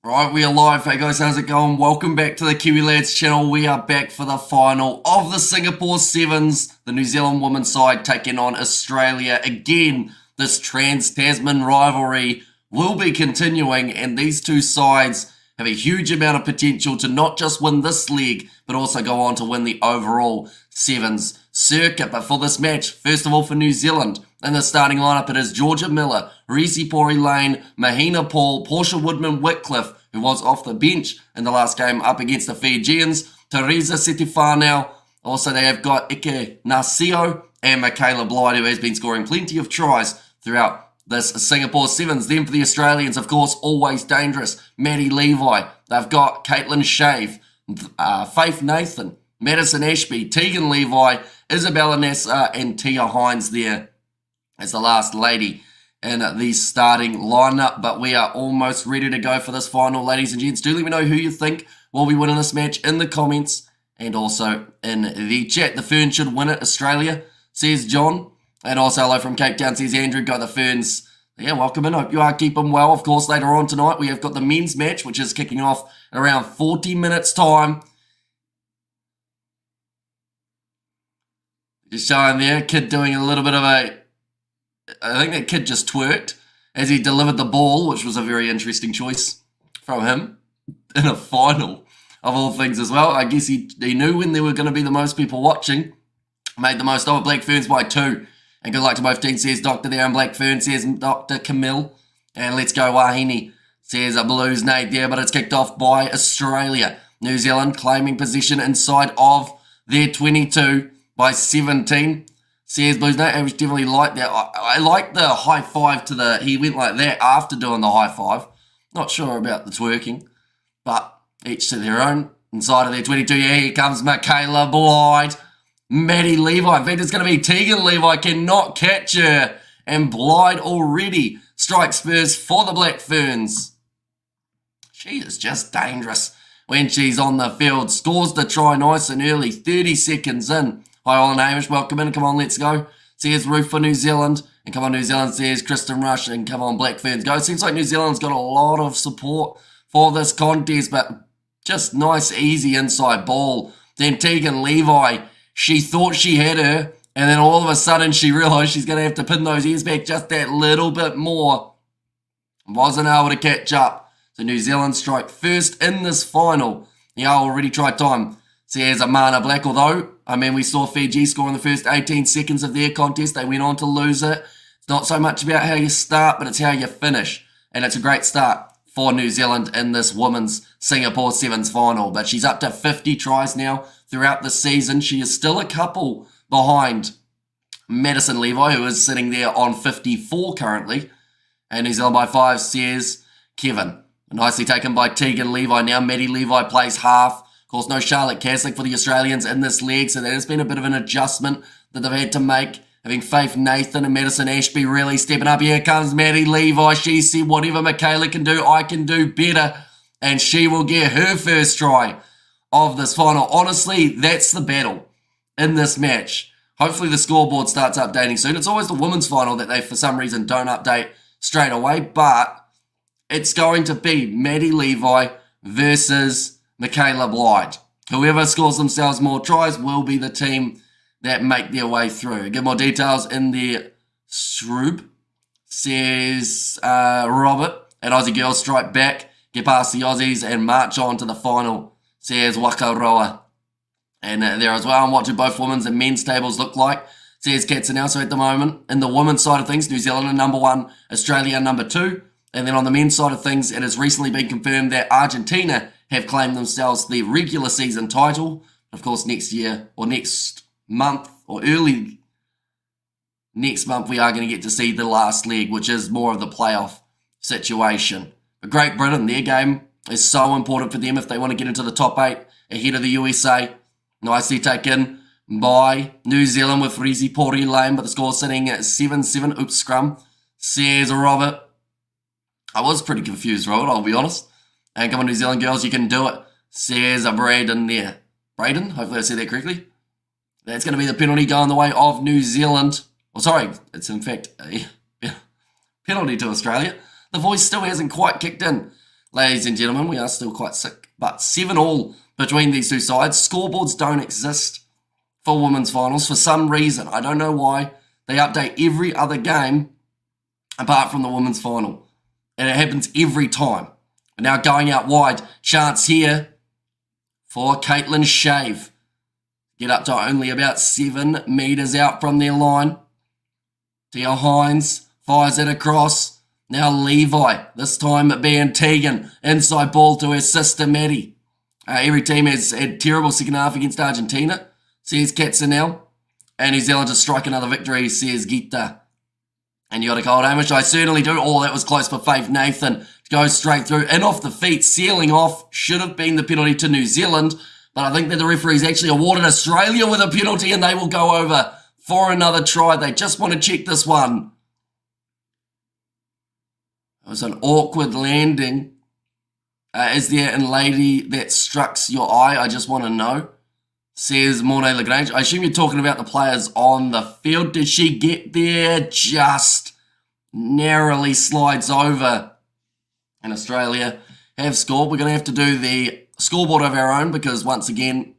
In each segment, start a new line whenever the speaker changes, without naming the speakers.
Right, we are live. Hey guys, how's it going? Welcome back to the Kiwi Lads channel. We are back for the final of the Singapore Sevens. The New Zealand women's side taking on Australia again. This Trans-Tasman rivalry will be continuing, and these two sides have a huge amount of potential to not just win this leg, but also go on to win the overall Sevens circuit. But for this match, first of all for New Zealand, in the starting lineup, it is Georgia Miller, Reese Pori Lane, Mahina Paul, Portia Woodman-Whitcliffe, who was off the bench in the last game up against the Fijians, Teresa Setifanau. Also, they have got Ike Narcio and Michaela Blyde, who has been scoring plenty of tries throughout this Singapore Sevens. Then for the Australians, of course, always dangerous, Maddie Levi. They've got Caitlin Shave, Faith Nathan, Madison Ashby, Tegan Levi, Isabella Nasser, and Tia Hines there as the last lady in the starting lineup. But we are almost ready to go for this final, ladies and gents. Do let me know who you think will be winning this match in the comments and also in the chat. The Ferns should win it, Australia, says John. And also hello from Cape Town, says Andrew. Got the Ferns. Yeah, welcome in. Hope you are keeping well. Of course, later on tonight, we have got the men's match, which is kicking off around 40 minutes time. Just showing there, kid doing a little bit of I think that kid just twerked as he delivered the ball, which was a very interesting choice from him in a final of all things as well. I guess he knew when there were going to be the most people watching. Made the most of it. Black Ferns by 2. And good luck to both teams, says Doctor there. And Black Ferns says Dr. Camille. And let's go Wahine, says a Blues Nate there. But it's kicked off by Australia. New Zealand claiming position inside of their 22 by 17. Says Blues Nate. I definitely like that. I like the high five to the... He went like that after doing the high five. Not sure about the twerking. But each to their own. Inside of their 22. Yeah, here comes Michaela Blyde. Maddie Levi. In fact, it's going to be Tegan Levi. Cannot catch her. And Blyde already strikes first for the Black Ferns. She is just dangerous when she's on the field. Scores the try nice and early. 30 seconds in. Hi, Olin Hamish. Welcome in. Come on, let's go. Says Ruth for New Zealand. And come on, New Zealand, says Kristen Rush. And come on, Black Ferns, go. It seems like New Zealand's got a lot of support for this contest. But just nice, easy inside ball. Then Tegan Levi. She thought she had her, and then all of a sudden she realised she's going to have to pin those ears back just that little bit more. Wasn't able to catch up. So New Zealand strike first in this final. Yeah, already tried time, says Amana Black. Although, I mean, we saw Fiji score in the first 18 seconds of their contest. They went on to lose it. It's not so much about how you start, but it's how you finish. And it's a great start for New Zealand in this women's Singapore Sevens final. But she's up to 50 tries now throughout the season. She is still a couple behind Madison Levi, who is sitting there on 54 currently. And New Zealand by 5, says Kevin. Nicely taken by Tegan Levi now. Maddie Levi plays half. Of course, no Charlotte Caslick for the Australians in this leg, so that has been a bit of an adjustment that they've had to make. Having Faith Nathan and Madison Ashby really stepping up. Here comes Maddie Levi. She said, whatever Michaela can do, I can do better. And she will get her first try of this final. Honestly, that's the battle in this match. Hopefully the scoreboard starts updating soon. It's always the women's final that they, for some reason, don't update straight away. But it's going to be Maddie Levi versus Michaela Blyde. Whoever scores themselves more tries will be the team that make their way through. Get more details in the Shroob, says Robert. And Aussie girls strike back, get past the Aussies and march on to the final, says Wakaroa. And there as well, and what do both women's and men's tables look like, says Katsunel. So at the moment, in the women's side of things, New Zealand are number 1, Australia are number 2. And then on the men's side of things, it has recently been confirmed that Argentina have claimed themselves the regular season title. Of course, next year, or next month, or early next month, we are going to get to see the last leg, which is more of the playoff situation. But Great Britain, their game is so important for them if they want to get into the top 8 ahead of the USA. Nicely taken by New Zealand with Rizi Pori Lane, but the score sitting at 7-7. Oops, scrum, says Robert. I was pretty confused, Robert, I'll be honest. And come on, New Zealand girls, you can do it, says Braden there. Braden, hopefully I said that correctly. That's going to be the penalty going the way of New Zealand. Well, sorry, it's in fact a penalty to Australia. The voice still hasn't quite kicked in. Ladies and gentlemen, we are still quite sick, but 7-all between these two sides. Scoreboards don't exist for women's finals for some reason. I don't know why. They update every other game apart from the women's final. And it happens every time. And now going out wide, chance here for Caitlin Shave. Get up to only about 7 metres out from their line. Tia Hines fires it across. Now Levi, this time being Tegan. Inside ball to her sister Maddie. Every team has had terrible second half against Argentina, says Katzenel. And New Zealand to strike another victory, says Gita. And you got a cold Hamish? I certainly do. Oh, that was close for Faith Nathan. Goes straight through and off the feet, sealing off. Should have been the penalty to New Zealand. But I think that the referees actually awarded Australia with a penalty and they will go over for another try. They just want to check this one. It was an awkward landing. Is there a lady that strikes your eye? I just want to know. Says Mornay Lagrange. I assume you're talking about the players on the field. Did she get there? Just narrowly slides over. And Australia have scored. We're going to have to do the scoreboard of our own because once again,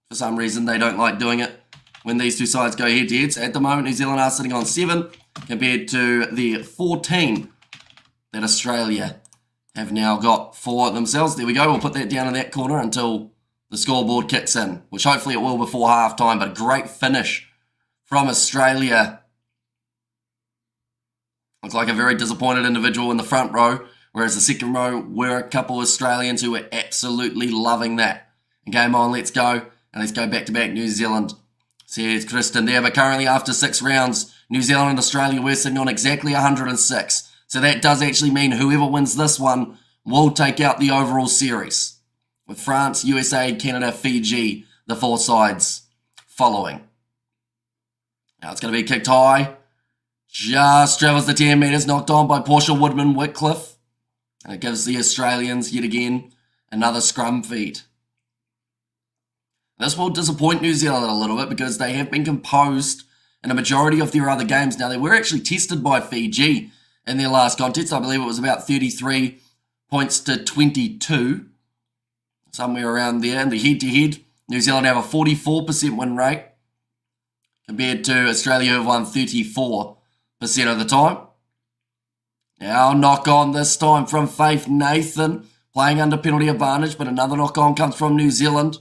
for some reason, they don't like doing it when these two sides go head-to-head. So at the moment, New Zealand are sitting on 7 compared to the 14 that Australia have now got for themselves. There we go. We'll put that down in that corner until the scoreboard kicks in, which hopefully it will before half-time. But a great finish from Australia. Looks like a very disappointed individual in the front row, whereas the second row were a couple of Australians who were absolutely loving that. And game on, let's go. And let's go back-to-back New Zealand. Says Kristen there, but currently after 6 rounds, New Zealand and Australia, we're sitting on exactly 106. So that does actually mean whoever wins this one will take out the overall series. With France, USA, Canada, Fiji, the 4 sides following. Now it's going to be kicked high. Just travels the 10 metres, knocked on by Portia Woodman-Whitcliffe. And it gives the Australians, yet again, another scrum feed. This will disappoint New Zealand a little bit because they have been composed in a majority of their other games. Now, they were actually tested by Fiji in their last contest. I believe it was about 33 points to 22. Somewhere around there. In the head-to-head, New Zealand have a 44% win rate compared to Australia, who have won 34% of the time. Now, knock on this time from Faith Nathan, playing under penalty advantage, but another knock on comes from New Zealand.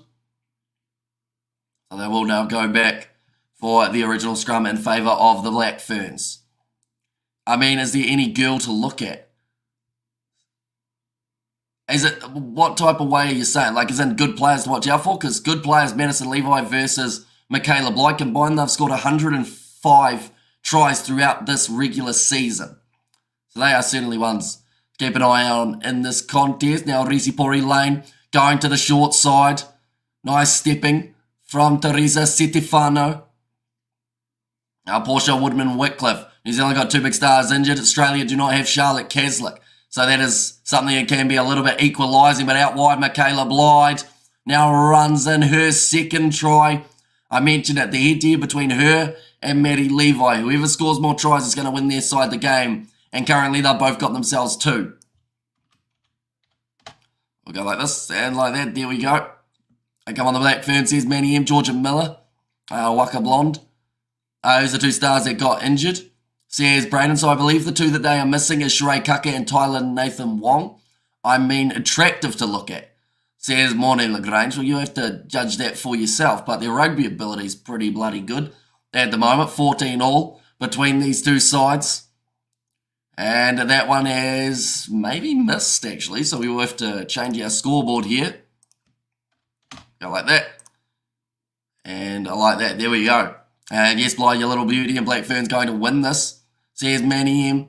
So they will now go back for the original scrum in favour of the Black Ferns. I mean, is there any girl to look at? Is it, what type of way are you saying? Like, is in good players to watch out for? Because good players, Madison Levi versus Michaela Blythe, combined, they've scored 105 tries throughout this regular season. So they are certainly ones to keep an eye on in this contest. Now, Risipori Lane going to the short side. Nice stepping from Teresa Setefano. Now, Portia Woodman-Whitcliffe. New Zealand got 2 big stars injured. Australia do not have Charlotte Caslick. So that is something that can be a little bit equalising. But out wide, Michaela Blythe now runs in her second try. I mentioned it, the head-to-head between her and Maddie Levi. Whoever scores more tries is going to win their side the game. And currently, they've both got themselves 2. We'll go like this and like that. There we go. I come on the Black Ferns, says Manny M. Georgia Miller. Waka Blonde. Those are 2 stars that got injured. Says Braden, so I believe the 2 that they are missing is Sheree Kaka and Tyler Nathan Wong. I mean, attractive to look at. Says Morning Lagrange. Well, you have to judge that for yourself, but their rugby ability is pretty bloody good at the moment. 14 all between these 2 sides. And that one has maybe missed, actually, so we will have to change our scoreboard here. Go like that. And I like that. There we go. And yes, Bly, your little beauty, and Black Ferns going to win this, says Manny M.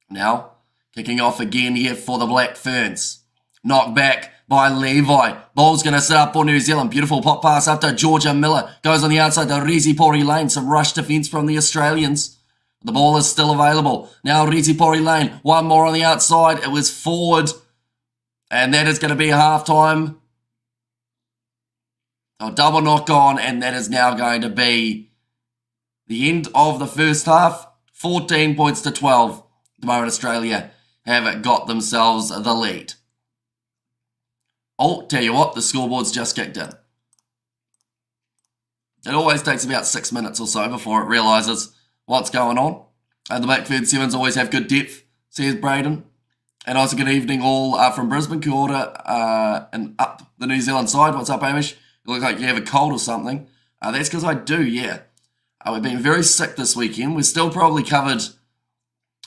Now, kicking off again here for the Black Ferns. Knocked back by Levi. Ball's going to sit up for New Zealand. Beautiful pop pass up to Georgia Miller. Goes on the outside to Risipori Lane. Some rush defence from the Australians. The ball is still available. Now Risipori Lane. One more on the outside. It was forward. And that is going to be half-time. A double knock on, and that is now going to be the end of the first half. 14 points to 12. At the moment, Australia have got themselves the lead. Oh, tell you what, the scoreboard's just kicked in. It always takes about 6 minutes or so before it realises what's going on. And the Black Ferns Sevens always have good depth, says Braden. And also good evening all from Brisbane, Kia ora, and up the New Zealand side. What's up, Amish? You look like you have a cold or something. That's because I do, yeah. We've been very sick this weekend. We're still probably covered,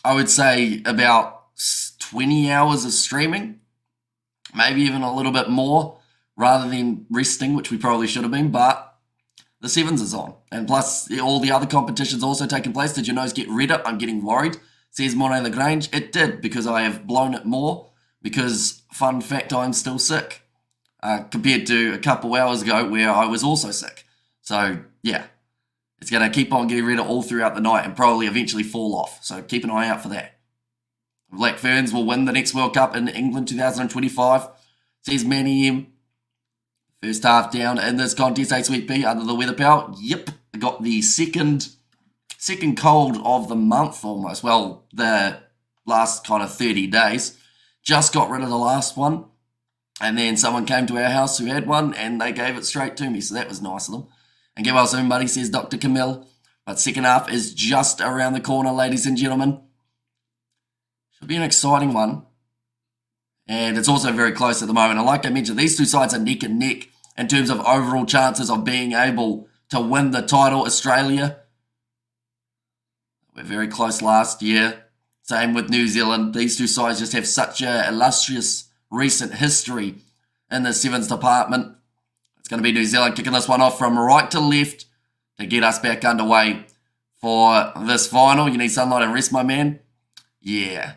I would say, about 20 hours of streaming. Maybe even a little bit more, rather than resting, which we probably should have been. But the Sevens is on. And plus, all the other competitions also taking place. Did your nose get redder? I'm getting worried. Says Monet Lagrange. It did, because I have blown it more. Because, fun fact, I'm still sick. Compared to a couple hours ago where I was also sick. So, yeah. It's going to keep on getting redder all throughout the night and probably eventually fall off. So, keep an eye out for that. Black Ferns will win the next World Cup in England 2025. Says Manny M. First half down in this contest, A Sweet P under the weather power. Yep, got the second cold of the month almost. Well, the last kind of 30 days. Just got rid of the last one. And then someone came to our house who had one and they gave it straight to me. So that was nice of them. And get well soon, buddy, says Dr. Camille. But second half is just around the corner, ladies and gentlemen. Should be an exciting one. And it's also very close at the moment. And like I mentioned, these two sides are neck and neck in terms of overall chances of being able to win the title. Australia, we're very close last year. Same with New Zealand. These two sides just have such an illustrious recent history in the Sevens department. It's going to be New Zealand kicking this one off from right to left to get us back underway for this final. You need sunlight and rest, my man? Yeah,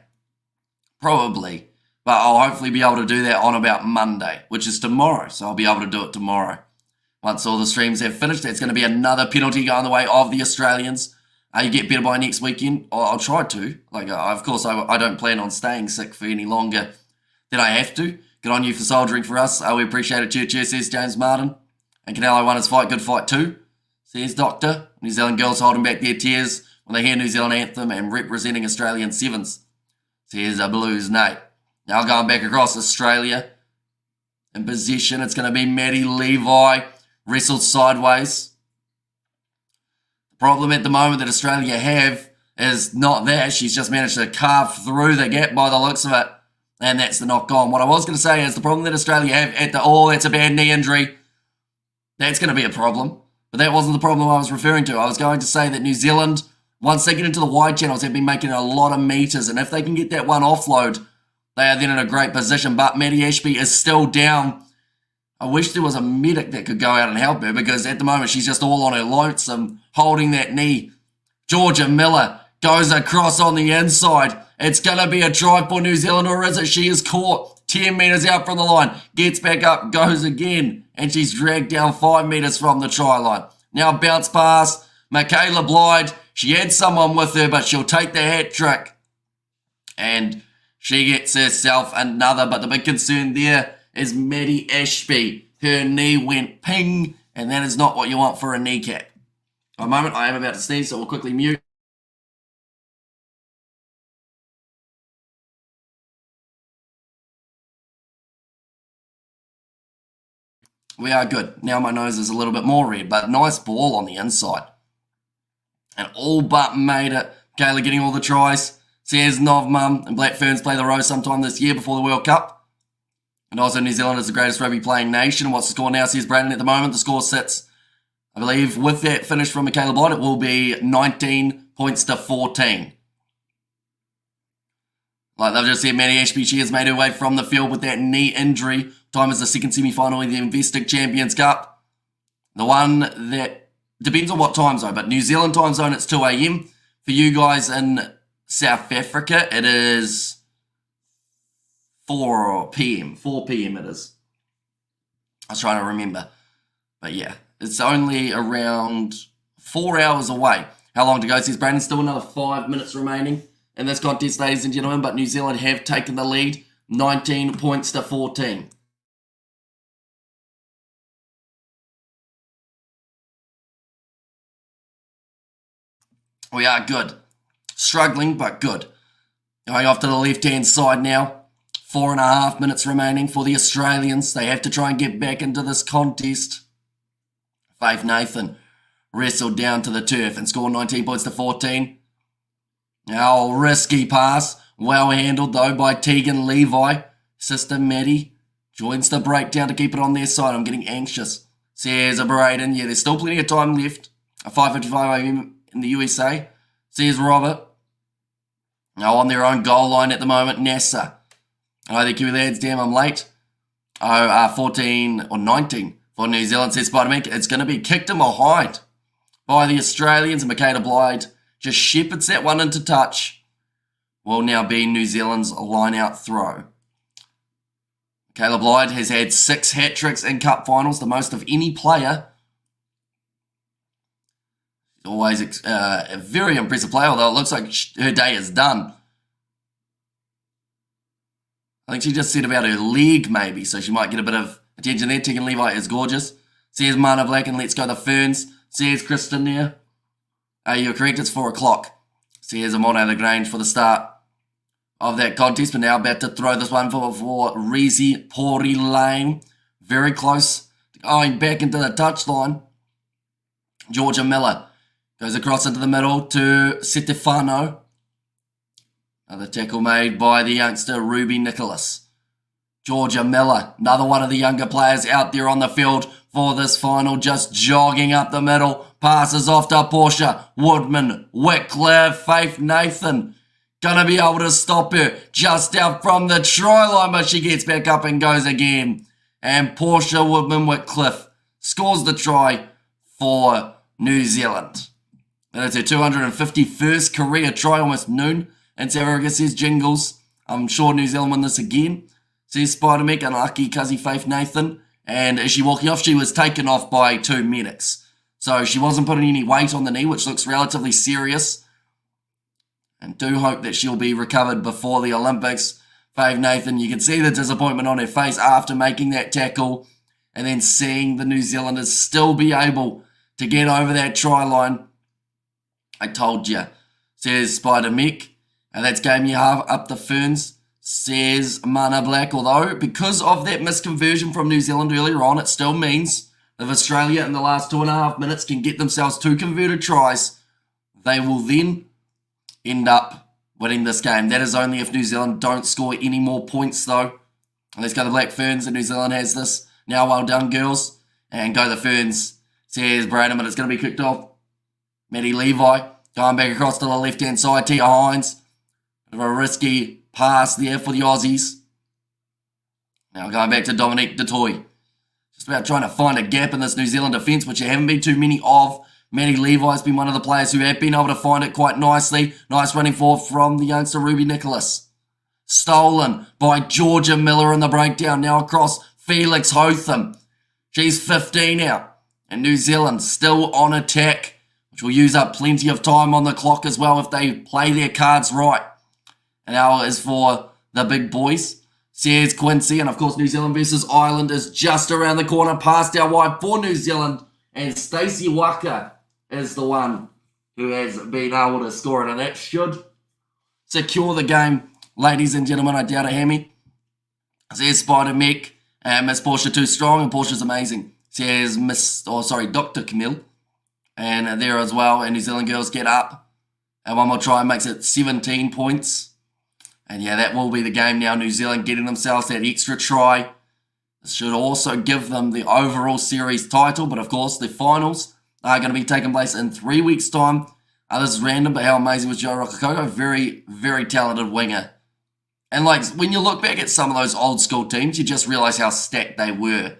probably. But I'll hopefully be able to do that on about Monday, which is tomorrow. So I'll be able to do it tomorrow. Once all the streams have finished, that's going to be another penalty going the way of the Australians. You get better by next weekend. I'll try to. Of course, I don't plan on staying sick for any longer than I have to. Good on you for soldiering for us. We appreciate it. Cheer, says James Martin. And Canelo won his fight. Good fight too, says Doctor. New Zealand girls holding back their tears when they hear New Zealand anthem and representing Australian Sevens, says Blues Nate. Now going back across Australia. In possession, it's going to be Maddie Levi. Wrestled sideways. The problem at the moment that Australia have is not that. She's just managed to carve through the gap by the looks of it. And that's the knock on. What I was going to say is the problem that Australia have at the, that's a bad knee injury. That's going to be a problem. But that wasn't the problem I was referring to. I was going to say that New Zealand, once they get into the wide channels, have been making a lot of meters. And if they can get that one offload, they are then in a great position. But Maddie Ashby is still down. I wish there was a medic that could go out and help her, because at the moment she's just all on her lonesome, holding that knee. Georgia Miller goes across on the inside. It's going to be a try for New Zealand, or is it? She is caught 10 metres out from the line. Gets back up, goes again. And she's dragged down 5 metres from the try line. Now bounce pass. Michaela Blyde. She had someone with her, but she'll take the hat trick. And she gets herself another. But the big concern there is Maddie Ashby. Her knee went ping. And that is not what you want for a kneecap. For a moment, I am about to sneeze, so we'll quickly mute. We are good. Now my nose is a little bit more red, but nice ball on the inside. And all but made it. Kayla getting all the tries. Says Novmum and Black Ferns play the Rose sometime this year before the World Cup. And also New Zealand is the greatest rugby playing nation. What's the score now, says Brandon at the moment? The score sits, I believe, with that finish from Michaela Blyde, it will be 19 points to 14. Like they've just said, Maddie Ashby, she has made her way from the field with that knee injury. Time is the second semi-final in the Investec Champions Cup. The one that depends on what time zone, but New Zealand time zone, it's 2 a.m. For you guys in South Africa, it is 4 p.m. 4 p.m. it is. I was trying to remember. But yeah, it's only around 4 hours away. How long to go, says Brandon? Still another 5 minutes remaining in this contest, ladies and gentlemen. But New Zealand have taken the lead, 19 points to 14. We are good. Struggling, but good. Going off to the left-hand side now. 4.5 minutes remaining for the Australians. They have to try and get back into this contest. Faith Nathan wrestled down to the turf and scored 19 points to 14. Now, risky pass. Well handled, though, by Tegan Levi. Sister Maddie joins the breakdown to keep it on their side. I'm getting anxious. Says a Braden. Yeah, there's still plenty of time left. A 5:55 a.m. in the USA. Says Robert. Now on their own goal line at the moment, NASA. Oh, thank you, lads. Damn, I'm late. 14 or 19 for New Zealand, says Spider-Man. It's going to be kicked in behind by the Australians. And Michaela Blyde just shepherds that one into touch. Will now be New Zealand's line-out throw. Michaela Blyde has had 6 hat-tricks in cup finals, the most of any player. Always a very impressive player, although it looks like her day is done. I think she just said about her leg, maybe, so she might get a bit of attention there. Tegan Levi is gorgeous. Says Mana Black and let's go the Ferns. Says Kristen there. You're correct, it's 4 o'clock. Says Amon the Grange for the start of that contest, but now about to throw this one for Reezy Pori Lane. Very close to going back into the touchline. Georgia Miller goes across into the middle to Stefano. Another tackle made by the youngster Ruby Nicholas. Georgia Miller, another one of the younger players out there on the field for this final, just jogging up the middle. Passes off to Portia, Woodman, Wycliffe, Faith Nathan. Gonna be able to stop her just out from the try line, but she gets back up and goes again. And Portia Woodman Wycliffe scores the try for New Zealand. That is her 251st career try, almost noon. And South Africa says Jingles. I'm sure New Zealand win this again. Says Spider-Mick, unlucky Cuzzy Faith Nathan. And as she walking off, she was taken off by 2 medics. So she wasn't putting any weight on the knee, which looks relatively serious. And do hope that she'll be recovered before the Olympics. Faith Nathan, you can see the disappointment on her face after making that tackle. And then seeing the New Zealanders still be able to get over that try line. I told you, says Spider-Mick. And that's game you have up the Ferns, says Mana Black. Although, because of that misconversion from New Zealand earlier on, it still means if Australia in the last 2.5 minutes can get themselves 2 converted tries, they will then end up winning this game. That is only if New Zealand don't score any more points, though. And let's go the Black Ferns, and New Zealand has this. Now, well done, girls. And go the Ferns, says Braden, but it's going to be kicked off. Maddie Levi going back across to the left-hand side. Tia Hines. A risky pass there for the Aussies. Now going back to Dominique Dutoy. Just about trying to find a gap in this New Zealand defence, which there haven't been too many of. Maddie Levi's been one of the players who have been able to find it quite nicely. Nice running forward from the youngster Ruby Nicholas. Stolen by Georgia Miller in the breakdown. Now across Felix Hotham. She's 15 out. And New Zealand still on attack, which will use up plenty of time on the clock as well if they play their cards right. And now is for the big boys. Says Quincy. And of course, New Zealand versus Ireland is just around the corner. Passed out wide for New Zealand. And Stacey Waka is the one who has been able to score it. And that should secure the game. Ladies and gentlemen, I doubt a hammy. Says Spider-Mick. Miss Portia too strong. And Portia's amazing. Says Dr. Camille. And there as well. And New Zealand girls get up. And one more try makes it 17 points. And yeah, that will be the game now. New Zealand getting themselves that extra try. This should also give them the overall series title. But of course, the finals are going to be taking place in 3 weeks' time. This is random, but how amazing was Joe Rokokoko? Very, very talented winger. And like when you look back at some of those old school teams, you just realize how stacked they were.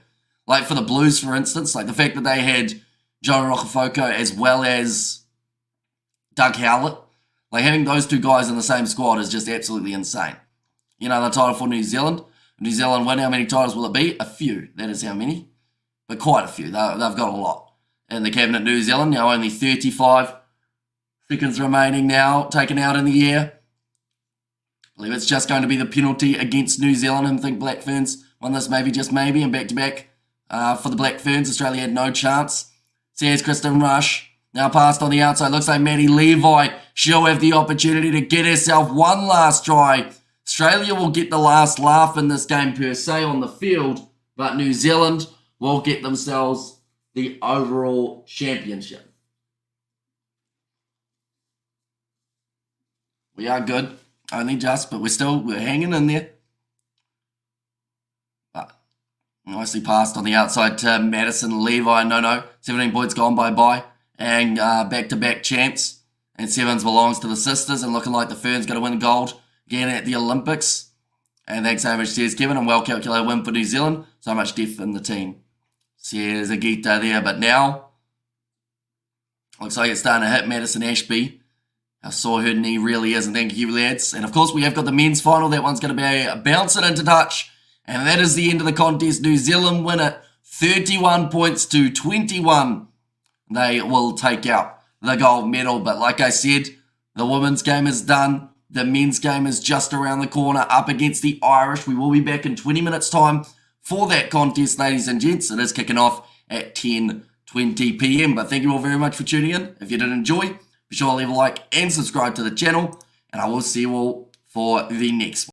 Like for the Blues, for instance, like the fact that they had Joe Rokokoko as well as Doug Howlett. Like, having those 2 guys in the same squad is just absolutely insane. You know, the title for New Zealand. New Zealand win, how many titles will it be? A few. That is how many. But quite a few. They've got a lot. And the cabinet New Zealand, now only 35 seconds remaining now, taken out in the air. I believe it's just going to be the penalty against New Zealand. I think Black Ferns won this maybe, just maybe. And back-to-back for the Black Ferns. Australia had no chance. Says Kristen Rush. Now passed on the outside. Looks like Maddie Levi. She'll have the opportunity to get herself one last try. Australia will get the last laugh in this game per se on the field, but New Zealand will get themselves the overall championship. We are good. Only just, but we're hanging in there. But nicely passed on the outside to Madison Levi. No. 17 points gone bye. And back-to-back champs. And Sevens belongs to the sisters, and looking like the Ferns going to win gold again at the Olympics. And thanks so much, says Kevin, and well calculated win for New Zealand. So much depth in the team. Says Agita there, but now looks like it's starting to hit Madison Ashby. How sore her knee really is, and thank you, lads. And of course, we have got the men's final. That one's going to be bouncing into touch. And that is the end of the contest. New Zealand win it 31 points to 21. They will take out the gold medal. But like I said, the women's game is done. The men's game is just around the corner up against the Irish. We will be back in 20 minutes' time for that contest, ladies and gents. It is kicking off at 10:20 p.m. But thank you all very much for tuning in. If you did enjoy, be sure to leave a like and subscribe to the channel. And I will see you all for the next one.